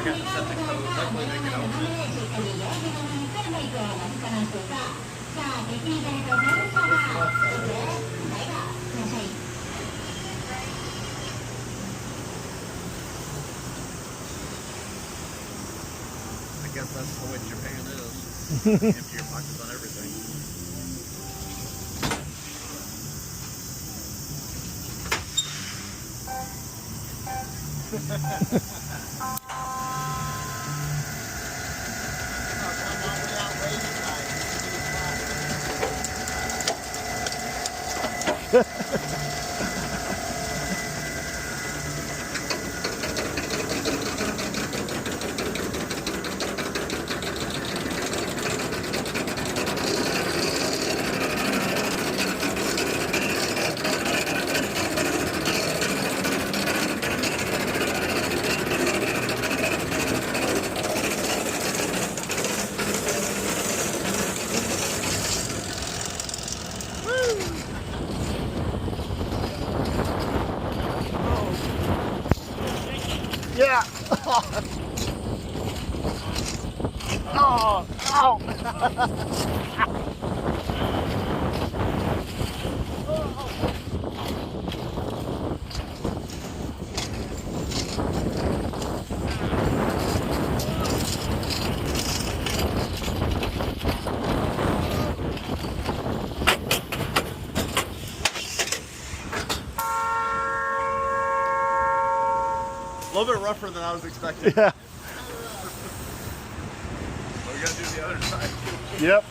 forgot to set the code. Luckily they can open it. I guess that's the way Japan is. Empty your pockets on everything. Yeah. Oh, ow. A little bit rougher than I was expecting. Yeah. We gotta do the other side. Yep.